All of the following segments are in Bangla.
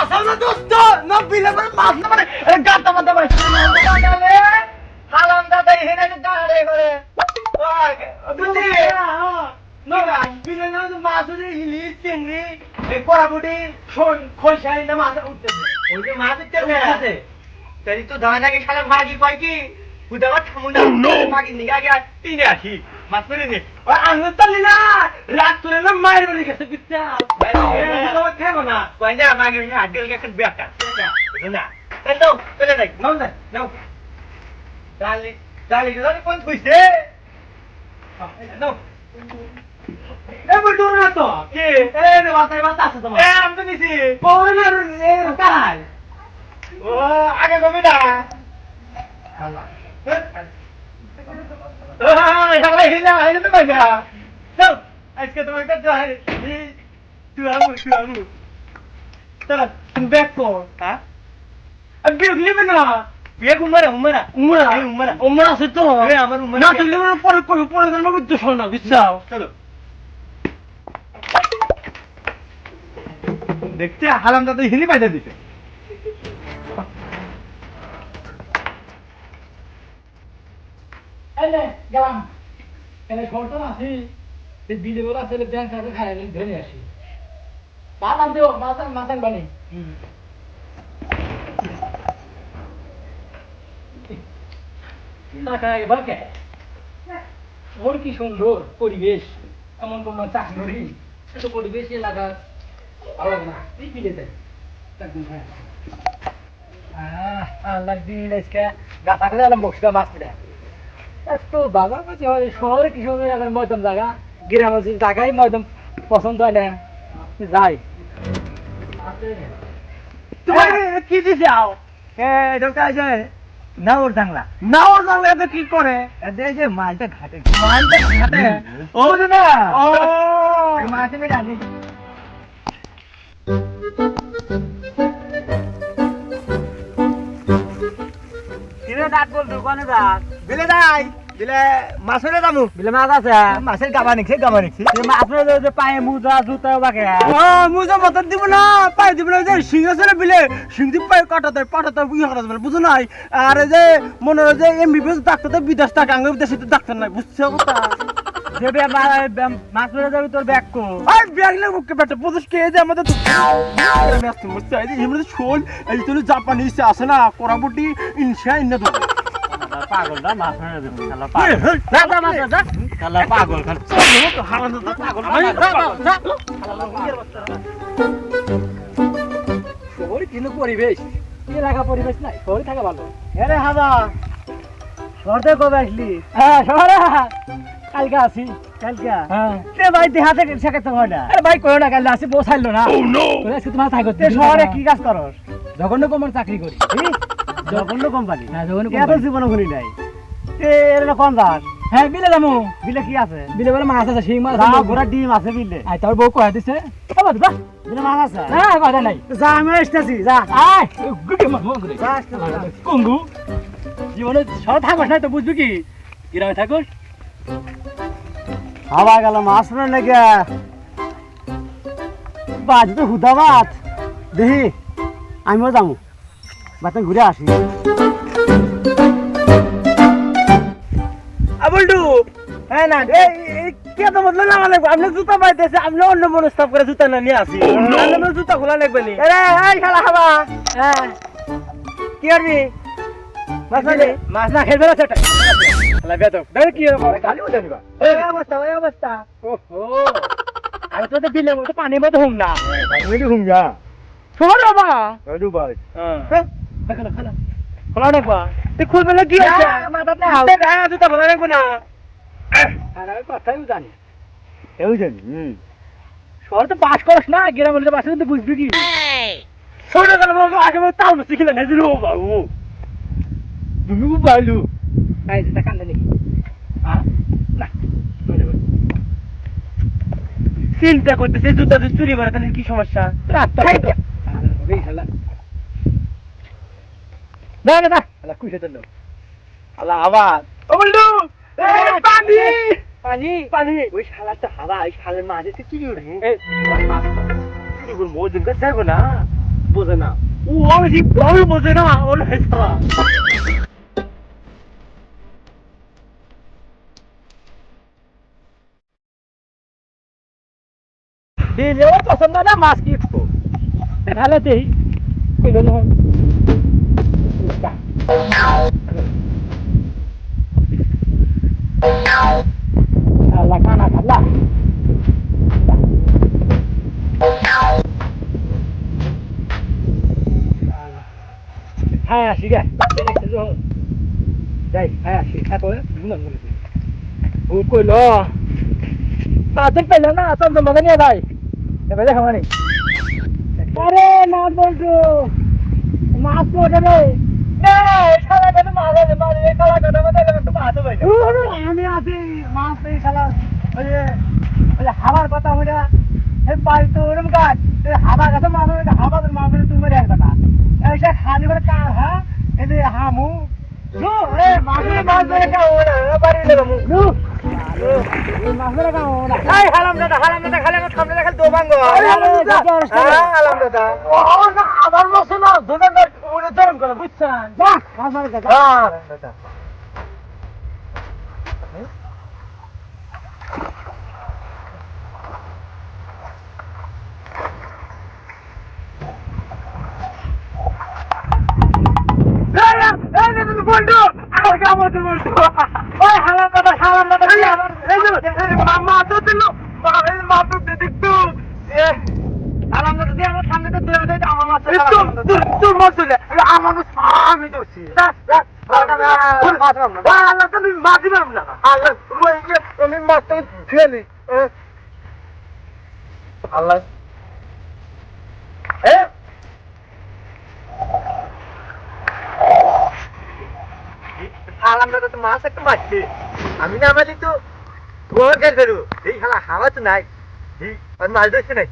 আসল না দোস্ত না বিলে করে মাছ না মানে গাতা মাথা ভাই হালাম দাদা এখানে দাঁড়ারে করে বুঝলি না বিলে না মাছ ধরে ইলিশ চিংড়ি এই কোরাবুটি খোলসাই না মাছ উঠতেছে ওই যে মাছ উঠতেছে তাই তো ধানাকে শালা মাগি কয় কি বুদাবা থামুনা মাগি নিগা গিয়া তিনে আসি মাছ ধরে নে ওই আঙ্গুল তলি না রাত তুলে না মায়ের বাড়ি গেছে বিচ্চা খেবো না কয় না মাগি আড্ডেল গেছে বেটা না তো চলে যাই নাও না নাও ডালি ডালি ডালি কোন কইছে নাও এ বড় না তো কে এ রে বাতাই বাতা আছে তোমার এ আমি তো নিছি কোন এ কাল ও আগে কবি না আল্লাহ আল্লাহ হিলা হিলা তো বাজা চল আজকে তোমার কাছে তুই আমু চল তুমি ব্যাক কর হ্যাঁ আমি বিয়ে দিবে না বিয়ে উমরা আছে তো আমার উমরা না তুই পরে কই পরে জানবো বুঝছো শোন না বিশ্বাস চলো দেখতে হালাম দাদা হিলি পাইতে দিতে এলে গেলাম এলে ঘরটা আসি এই বিলে বলা ছেলে ব্যাংক কাছে খাই ধরে আসি বাদাম দেও মাথান বানি না খাই বাকে ওর কি সুন্দর পরিবেশ এমন কোন চাকরি করি এত পরিবেশ এলাকা ভালো না এই বিলেতে আল্লাহ দিন আজকে গাছা খেলে আলাম বক্সটা মাছ পিঠা এত বাজার কাছে হয় শহরে কি সুন্দর এখন ময়দান জায়গা গ্রামে জায়গায় ময়দান পছন্দ হয় না যাই তোমার কি দিছে আও এ ঢোকা যায় নাওর জাংলা তো কি করে এই যে মালটা ঘাটে ও না ও মাছে মে ডালি কিরে দাঁত বল দোকানে যা বিলে যাই বিলে মাছের দামু বিলে মাছ আছে মাছের গাবা নিছে আপনার যে পায়ে মুজা জুতা বাকে মুজা মতন দিব না পায়ে দিব না যে সিং আছে না বিলে সিং দি পায়ে কাটাতে পাটাতে ইয়ে করা যাবে বুঝো নাই আর যে মনে হয় যে এমবিবিএস ডাক্তার বিদেশ টাকা আঙ্গ বিদেশে তো ডাক্তার নাই বুঝছো কথা যে মাছ ধরে যাবে তোর ব্যাগ কো আর ব্যাগ না বুকে পেটে পুলিশ কে যে আমাদের আমি আসতে বুঝছো এই যে এমনি শোল এই তো জাপানি সে আছে না কোরাবুটি ইনশা ইন্না তো পাগল না মাছ ধরে যাবে শালা পাগল দাদা মাছ দাদা শালা পাগল খান তো হারান দাদা পাগল শহরে কিন্তু পরিবেশ এলাকা পরিবেশ নাই শহরে থাকা ভালো আরে হাদা শহরে কবে আসলি হ্যাঁ শহরে কালকে আসি কালকে হ্যাঁ তে ভাই দেহাতে শেখাতে হয় না আরে ভাই কইও না কাল আসি পৌঁছাইলো না তোরা আজকে তোমার থাকো তে শহরে কি কাজ করস জঘন্য কোম্পানি চাকরি করি জঘন্য কোম্পানি হ্যাঁ জঘন্য এত জীবন ঘুরি নাই তে এর কোন দাস হ্যাঁ বিলে যাবো বিলে কি আছে বিলে বলে মাছ আছে শিং মাছ যা ঘোড়া ডিম আছে বিলে আই তোর বউ কয় দিছে বাবা বাবা বিলে মাছ আছে হ্যাঁ কথা নাই যা আমি আসতেছি যা আয় গুটি মাছ মন করে যা আসতেছি কঙ্গু জীবনে সব থাকস না তো বুঝবি কি গ্রামে থাকস হাওয়া গেল মাছ না নাকি বাজ তো হুদা ভাত দেখি আমিও যাবো বাতে ঘুরে আসি বল্টু হ্যাঁ না কে তো বদলে না লাগবে আপনি জুতা পাইতেছে আপনি অন্য মনস্তাব করে জুতা না নিয়ে আসি আপনি জুতা খোলা লাগবে নি এই খালা খাবা হ্যাঁ কি করবি মাছ না খেলবে না সেটা শালা বেদব দেখ কি হবে খালি ওটা নিবা এই অবস্থা ওহো আমি তো বিলের মধ্যে পানির মধ্যে হুম না আমি তো হুঙ্গা শহর বাবা আরে ভাই হ্যাঁ খালা খালা খোলা দেখবা তুই খুলবে না কি আছে মাথাতে হাও জুতা খোলা লাগবে না আর আমি কথাই জানি এও জানি শহরে তো বাস করস না গ্রামের বাস কিন্তু বুঝবি কি ছোট গেল আগে তাও না শিখিলে না দিল বাবু তুমি বাইলু এই যেটা কান্দে নি না চিন্তা করতেছে জুতা চুরি করে তাহলে কি সমস্যা রাস্তা এই শালা না না শালা কুইছে তো আল্লাহ আবার ও বললু এই পানি পানি পানি ওই শালা তো হাওয়া ওই শালের মাঝে তুই চুরি উঠে এই চুরি করবো ওই দিনটা যাবো না বোঝে না ও বেশি বড় বোঝে না ওর হেসা দিলেও পছন্দ না মাছ কি খাবো তাহলে দেই কইলো না আল্লাহ কানা আল্লাহ হ্যাঁ আসি গে যাই হ্যাঁ আসি এত গুণ ও কইলো তাদের পেলো না তোর মনে নিয়ে ভাই এবারে খামানি আরে না বলতো মাছ পড়ে রে আমি আছি মাছ এই শালা ওই যে হাবার কথা হইরা এই পাই তো ওরম কাজ হাবার কথা মাছ হাবার মাছ তুমি রে কথা এইটা খালি করে কার হ্যাঁ এই যে হামু নো রে মাছ ধরে কাও না বাড়ি দেবো নো মাছ ধরে কাও না এই হালাম দাদা খালি আমার সামনে দেখা দোবাঙ্গ হালাম দাদা ও না আবার বসে না দোকানদার ওরে ধরম করে বুঝছেন যা মাছ ধরে যা হ্যাঁ দাদা বন্ধু আমার কামড় বন্ধু ওই হালাম দাদা মা তো দিল মা তো দেখতো হালাম দাদা দিয়ে আমার সামনে তো দৌড়ে দেয় আমার মাছ তোর মাছ চলে আমার আমি ধরছি মাছ দিলাম না আমি মাছটা ফেলি আল্লাহ আলাম দাদা তো মাছ একটা মারছে আমি না মারি তো তোমার কাছে ধরু এই খালা হাওয়া তো নাই আর মাছ ধরছে নাই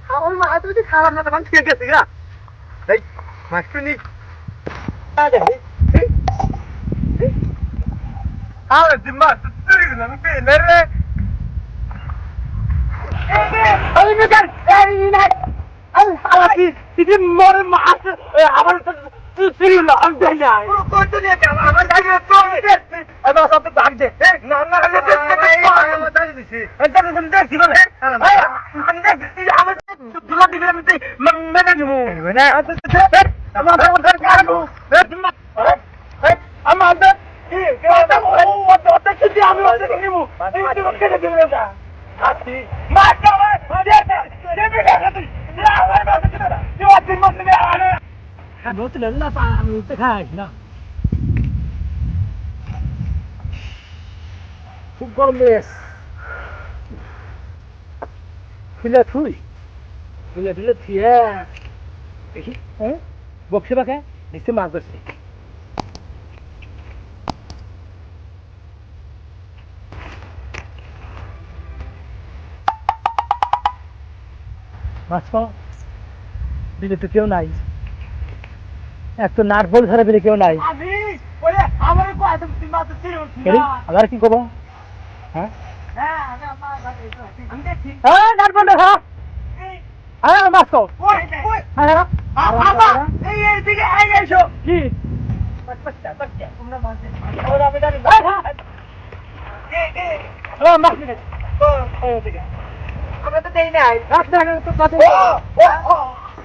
আমার মাছ যদি খারাপ না তখন ঠিক আছে গা এই মাছটা নি Ahora de más, estoy ganando bien, আমি বেকার এই না আলাকি দিদি মরে মাছ আমার তো সিরিয়াল আমি দেই না পুরো কত নিয়ে আমার দাগে তো আমি সব ভাগ দে না না আমি দাগে দিছি এটা তুমি দেখছি বলে আমি দেখছি আমার দুলা দিলে আমি মেনে নিবো না আমার ধর কারবো আমার আমি উঠতে খাস না খুব গরম বেশ খুলে থুই খুলে টুলে থুয়ে দেখি বক্সে পাখে নিশ্চয় মাছ ধরছি মাছ পাও বিলে তো কেউ নাই এক তো নারফল ছাড়া বিলে কেউ নাই আবার কি করবো হ্যাঁ নারফল দেখা হ্যাঁ মাছ পাও কি মাছ আমরা তো দেই নাই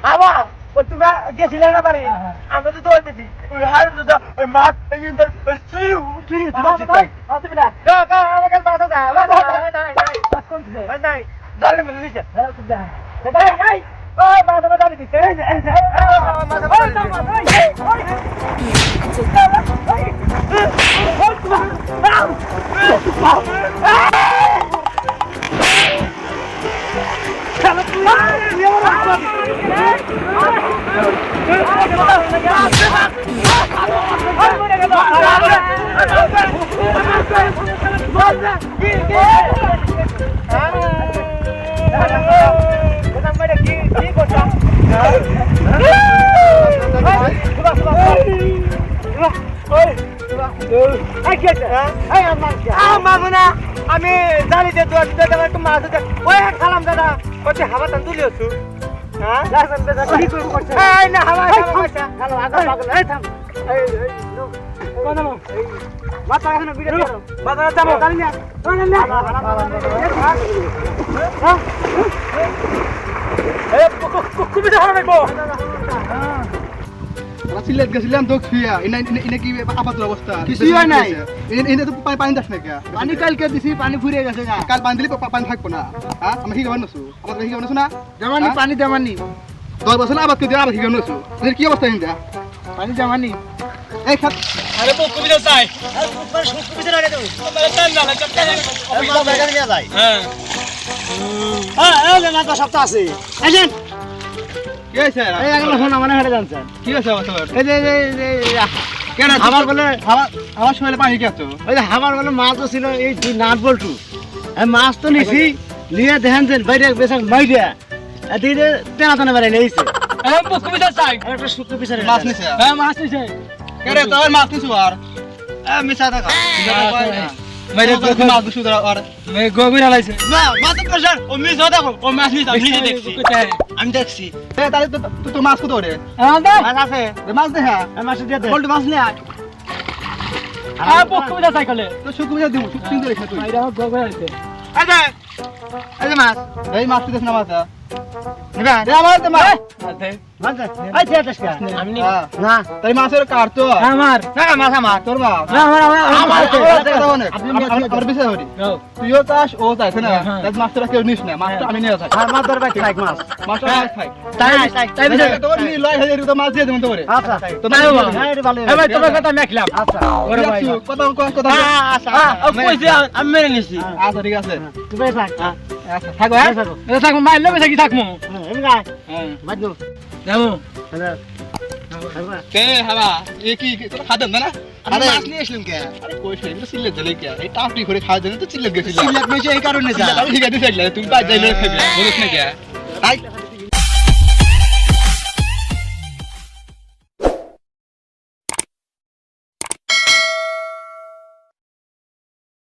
আবার তুমি গেছিলে না বাড়ি আমরা তো দৌড়তেছি ওই মাছ কি আমি জানি যে একটু মাছ ওই খালাম দাদা করছে হাওয়া টান তুলি হচ্ছু হ্যাঁ না হাওয়া মাথা এখন বিড়ে মাথা যাবো খুবই ভালো লাগবো সিলেট গেছিলাম তো খুইয়া এনে কি আপাতত অবস্থা কিছুই হয় নাই। এনে তো পানি দাস না কে পানি কালকে দিছি পানি ফুরিয়ে গেছে না কাল পানি দিলে পানি থাকবো না হ্যাঁ আমি কি গান নছু আমার কি গান নছু না জামানি পানি জামানি 10 বছর আবাদ করে আবার কি গান নছু এর কি অবস্থা হিন্দা পানি জামানি এই খাত আরে তো কবিতা চাই আরে তোমার সুখ কবিতা লাগে তো তোমার টান না লাগে অফিস জায়গা নিয়ে যায় হ্যাঁ এই না তো সপ্তাহ আছে আসেন কি হইছে এই আগলা ফোন মানে হেডে জানছেন কি হইছে অবস্থা এই যে কেন আমার বলে আমার শরীরে পানি কি আছে ওই যে আমার বলে মাছ ছিল এই দুই নাট বল্টু আমি মাছ তো নিছি নিয়ে দেখেন যে বাইরে বেসাক মাইরা এদিকে তেনা তেনা বেড়ে নিয়েছে কবিতা চাই একটা সূত্র পিছনে মাছ নিছে হ্যাঁ মাছ নিছে কেন তোর মাছ নিছু আর মিছা টাকা মেরে মাছ দিছু আর গভীর হালাইছে না মাছ প্রেসার ও মিছ দেখো ও মাছ নিছ আমি নিজে দেখছি আমি দেখছি তাহলে তো মাছ কত রে মাছ আছে মাছ দেখা মাছ দিয়ে দে বল্টু মাছ নিয়ে আয় কবিতা চাই কলে তো সুকুমিয়া দিব সুকুমিয়া রেখে তুই গভীর হালাইছে এই যে মাছ এই মাছ দিছ না মাছ নিবা দে আমার তো মাছ মাছ এই যে আজকে আমি নি না তাই মাছের কাট তো আমার না মাছ আমার তোর মাছ আমার আপনি আমার বিষয় হরি তুইও চাস ও চাইছ না তাই মাছটা কেউ নিস না মাছটা আমি নিয়ে যাই আর মাছ ধরবা খাই মাছ মাছটা খাই তাই বিষয় তোর নি লয় হাজার তো মাছ দিয়ে দেব তোরে আচ্ছা তো তাই বল হ্যাঁ এটা ভালো ভাই তোমার কথা মেখলাম আচ্ছা ওরে ভাই কথা কথা আচ্ছা কইছি আমি মেনে নিছি আচ্ছা ঠিক আছে তুই থাক আচ্ছা থাকো হ্যাঁ এটা থাকবো মাইল লগে থাকি থাকবো এমনি গায় হ্যাঁ বাজু যাবো কে হাবা এ কি তোর খাদেন না আরে মাছ নিয়ে আসলেন কে আরে কই শুনে তো সিলেট দিলে কে এই টাপটি করে খাওয়া জন্য তো সিলেট গেছিল সিলেট মেশে এই কারণে যা ঠিক আছে তুমি বাদ যাইলে খাবে বলিস না কে তাই